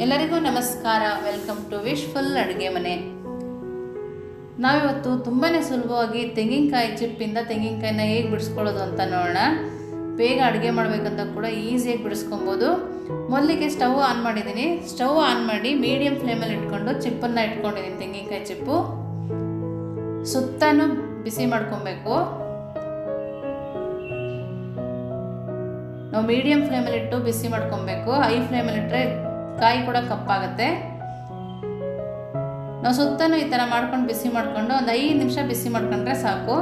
ಎಲ್ಲರಿಗೂ ನಮಸ್ಕಾರ. Welcome to wishful ಅಡುಗೆ ಮನೆ. ನಾವಿವತ್ತು ತುಂಬಾ ಸುಲಭವಾಗಿ ತೆಂಗಿನಕಾಯಿ ಚಿಪ್ಪಿಂದ ತೆಂಗಿನಕಾಯಿನ ಹೇಗೆ ಬಿಡಿಸ್ಕೊಳ್ಳೋದು ಅಂತ ನೋಡೋಣ. ಬೇಗ ಅಡುಗೆ ಮಾಡಬೇಕಂತ ಕೂಡ ಈಸಿಯಾಗಿ ಬಿಡಿಸ್ಕೊಬೋದು. ಮೊದಲಿಗೆ ಸ್ಟವ್ ಆನ್ ಮಾಡಿದ್ದೀನಿ. ಸ್ಟವ್ ಆನ್ ಮಾಡಿ ಮೀಡಿಯಂ ಫ್ಲೇಮಲ್ಲಿ ಇಟ್ಕೊಂಡು ಚಿಪ್ಪನ್ನು ಇಟ್ಕೊಂಡಿದ್ದೀನಿ. ತೆಂಗಿನಕಾಯಿ ಚಿಪ್ಪು ಸುತ್ತನೂ ಬಿಸಿ ಮಾಡ್ಕೊಬೇಕು. ನಾವು ಮೀಡಿಯಂ ಫ್ಲೇಮಲ್ಲಿ ಇಟ್ಟು ಬಿಸಿ ಮಾಡ್ಕೊಬೇಕು. ಹೈ ಫ್ಲೇಮಲ್ಲಿ ಇಟ್ಟರೆ ಕಾಯಿ ಕೂಡ ಕಪ್ಪಾಗುತ್ತೆ. ನಾವು ಸುತ್ತನೂ ಈ ಥರ ಮಾಡ್ಕೊಂಡು ಬಿಸಿ ಮಾಡಿಕೊಂಡು ಒಂದು 5 ನಿಮಿಷ ಬಿಸಿ ಮಾಡ್ಕೊಂಡ್ರೆ ಸಾಕು.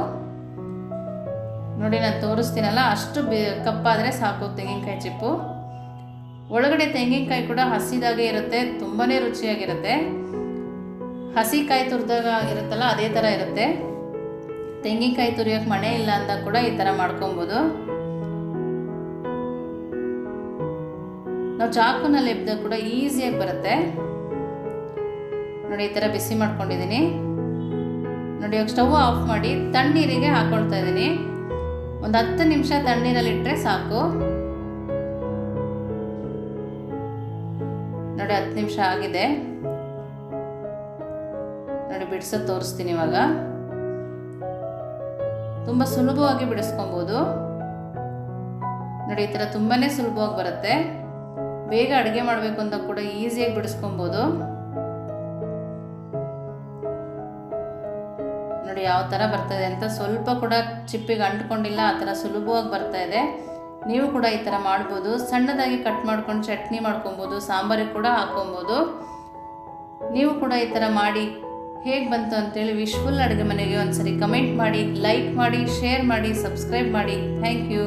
ನೋಡಿ, ನಾನು ತೋರಿಸ್ತೀನಲ್ಲ, ಅಷ್ಟು ಕಪ್ಪಾದರೆ ಸಾಕು ತೆಂಗಿನಕಾಯಿ ಚಿಪ್ಪು. ಒಳಗಡೆ ತೆಂಗಿನಕಾಯಿ ಕೂಡ ಹಸಿದಾಗೆ ಇರುತ್ತೆ, ತುಂಬಾ ರುಚಿಯಾಗಿರುತ್ತೆ. ಹಸಿ ಕಾಯಿ ತುರಿದಾಗ ಇರುತ್ತಲ್ಲ, ಅದೇ ಥರ ಇರುತ್ತೆ. ತೆಂಗಿನಕಾಯಿ ತುರಿಯೋಕ್ಕೆ ಮಣೆ ಇಲ್ಲ ಅಂತ ಕೂಡ ಈ ಥರ ಮಾಡ್ಕೊಬೋದು. ನಾವು ಚಾಕುನಲ್ಲಿ ಎಬ್ದಾಗ ಕೂಡ ಈಸಿಯಾಗಿ ಬರುತ್ತೆ. ನೋಡಿ, ಈ ಥರ ಬಿಸಿ ಮಾಡ್ಕೊಂಡಿದ್ದೀನಿ. ನೋಡಿ, ಇವಾಗ ಸ್ಟವ್ ಆಫ್ ಮಾಡಿ ತಣ್ಣೀರಿಗೆ ಹಾಕೊಳ್ತಾ ಇದ್ದೀನಿ. ಒಂದು 10 ನಿಮಿಷ ತಣ್ಣೀರಲ್ಲಿ ಇಟ್ಟರೆ ಸಾಕು. ನೋಡಿ, 10 ನಿಮಿಷ ಆಗಿದೆ. ನೋಡಿ, ಬಿಡಿಸೋದು ತೋರಿಸ್ತೀನಿ ಇವಾಗ. ತುಂಬ ಸುಲಭವಾಗಿ ಬಿಡಿಸ್ಕೊಬೋದು. ನೋಡಿ, ಈ ಥರ ತುಂಬಾ ಸುಲಭವಾಗಿ ಬರುತ್ತೆ. ಬೇಗ ಅಡುಗೆ ಮಾಡಬೇಕು ಅಂತ ಕೂಡ ಈಸಿಯಾಗಿ ಬಿಡಿಸ್ಕೊಬೋದು. ನೋಡಿ ಯಾವ ಥರ ಬರ್ತಾಯಿದೆ ಅಂತ. ಸ್ವಲ್ಪ ಕೂಡ ಚಿಪ್ಪಿಗೆ ಅಂಟ್ಕೊಂಡಿಲ್ಲ, ಆ ಥರ ಸುಲಭವಾಗಿ ಬರ್ತಾಯಿದೆ. ನೀವು ಕೂಡ ಈ ಥರ ಮಾಡ್ಬೋದು. ಸಣ್ಣದಾಗಿ ಕಟ್ ಮಾಡ್ಕೊಂಡು ಚಟ್ನಿ ಮಾಡ್ಕೊಬೋದು, ಸಾಂಬಾರಿಗೆ ಕೂಡ ಹಾಕ್ಕೊಬೋದು. ನೀವು ಕೂಡ ಈ ಥರ ಮಾಡಿ ಹೇಗೆ ಬಂತು ಅಂತೇಳಿ ವಿಶ್ಫುಲ್ ಅಡುಗೆ ಮನೆಗೆ ಒಂದ್ಸರಿ ಕಮೆಂಟ್ ಮಾಡಿ, ಲೈಕ್ ಮಾಡಿ, ಶೇರ್ ಮಾಡಿ, ಸಬ್ಸ್ಕ್ರೈಬ್ ಮಾಡಿ. Thank you.